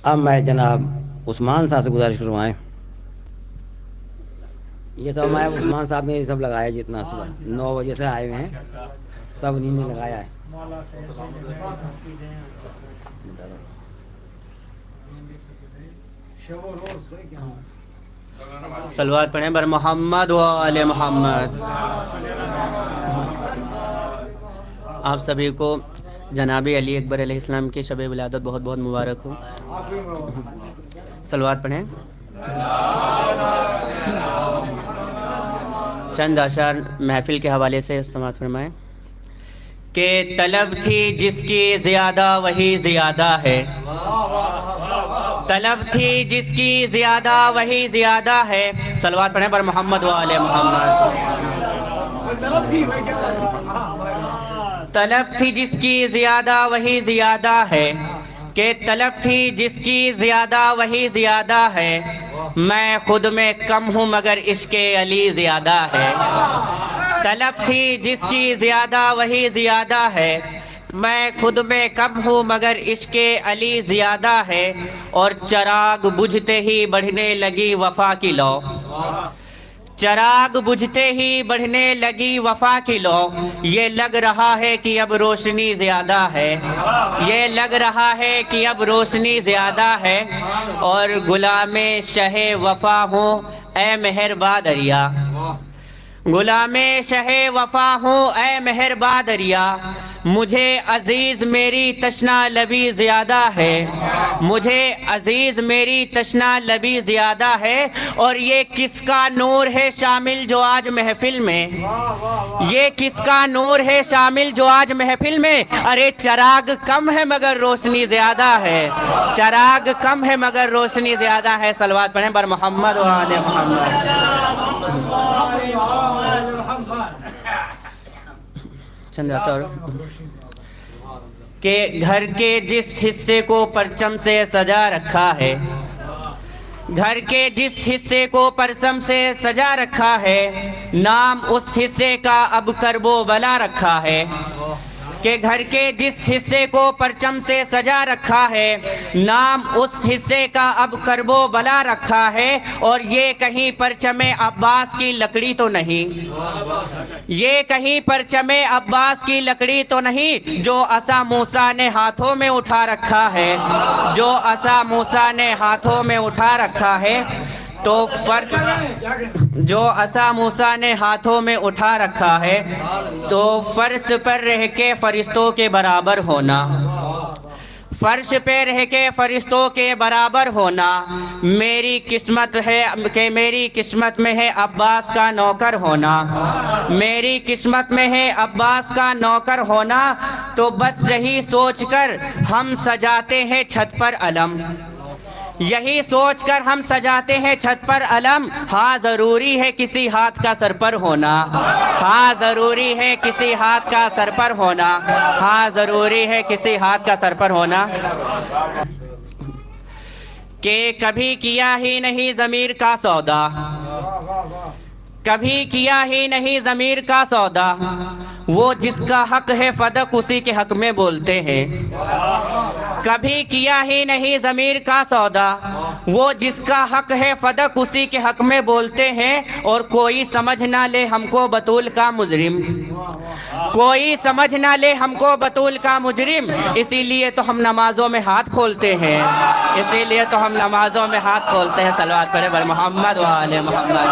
اب میں جناب عثمان صاحب سے گزارش کروائیں، یہ سب ہمارے عثمان صاحب نے یہ سب لگایا، جتنا صبح 9 بجے سے آئے ہوئے ہیں سب انہیں نے لگایا ہے۔ صلوات پڑھیں بر محمد و آل محمد۔ آپ سبھی کو جناب علی اکبر علیہ السلام کی شب ولادت بہت بہت مبارک ہو۔ صلوات پڑھیں۔ چند اشعار محفل کے حوالے سے سماعت فرمائیں کہ طلب تھی جس کی زیادہ وہی زیادہ ہے، طلب تھی جس کی زیادہ وہی زیادہ ہے۔ صلوات پڑھیں بر محمد و آل محمد۔ طلب تھی جس کی زیادہ وہی زیادہ ہے، کہ طلب تھی جس کی زیادہ وہی زیادہ ہے، میں خود میں کم ہوں مگر عشق علی زیادہ ہے۔ طلب تھی جس کی زیادہ وہی زیادہ ہے، میں خود میں کم ہوں مگر عشق علی زیادہ ہے، اور چراغ بجھتے ہی بڑھنے لگی وفا کی لو، چراغ بجھتے ہی بڑھنے لگی وفا کی لو، یہ لگ رہا ہے کہ اب روشنی زیادہ ہے، یہ لگ رہا ہے کہ اب روشنی زیادہ ہے، اور غلام شہ وفا ہوں اے مہرباں دریا، غلام شہ وفا ہوں اے مہرباں دریا، مجھے عزیز میری تشنا لبی زیادہ ہے، مجھے عزیز میری تشنا لبی زیادہ ہے، اور یہ کس کا نور ہے شامل جو آج محفل میں، یہ کس کا نور ہے شامل جو آج محفل میں، ارے چراغ کم ہے مگر روشنی زیادہ ہے، چراغ کم ہے مگر روشنی زیادہ ہے۔ صلوات پڑھیں بر محمد و آل محمد۔ چند اثر کہ گھر کے جس حصے کو پرچم سے سجا رکھا ہے، گھر کے جس حصے کو پرچم سے سجا رکھا ہے، نام اس حصے کا اب کرب و بلا رکھا ہے، کہ گھر کے جس حصے کو پرچم سے سجا رکھا ہے، نام اس حصے کا اب کرب و بلا رکھا ہے، اور یہ کہیں پرچم عباس کی لکڑی تو نہیں، یہ کہیں پرچم عباس کی لکڑی تو نہیں، جو عصا موسیٰ نے ہاتھوں میں اٹھا رکھا ہے، جو عصا موسیٰ نے ہاتھوں میں اٹھا رکھا ہے، تو فرض جو عصا موسیٰ نے ہاتھوں میں اٹھا رکھا ہے، تو فرش پر رہ کے فرشتوں کے برابر ہونا، فرش پہ رہ کے فرشتوں کے برابر ہونا، میری قسمت ہے کہ میری قسمت میں ہے عباس کا نوکر ہونا، میری قسمت میں ہے عباس کا نوکر ہونا، تو بس یہی سوچ کر ہم سجاتے ہیں چھت پر علم، یہی سوچ کر ہم سجاتے ہیں چھت پر علم، ہاں ضروری ہے کسی ہاتھ کا سر پر ہونا، ہاں ضروری ہے کسی ہاتھ کا سر پر ہونا، ہاں ضروری ہے کسی ہاتھ کا سر پر ہونا، کہ کبھی کیا ہی نہیں ضمیر کا سودا، کبھی کیا ہی نہیں ضمیر کا سودا، وہ جس کا حق ہے فدق اسی کے حق میں بولتے ہیں، کبھی کیا ہی نہیں ضمیر کا سودا، وہ جس کا حق ہے فدق اسی کے حق میں بولتے ہیں، اور کوئی سمجھ نہ لے ہم کو بطول کا مجرم، کوئی سمجھ نہ لے ہم کو بطول کا مجرم، اسی لیے تو ہم نمازوں میں ہاتھ کھولتے ہیں، اسی لیے تو ہم نمازوں میں ہاتھ کھولتے ہیں۔ صلوات پڑھیں بر محمد و آل محمد۔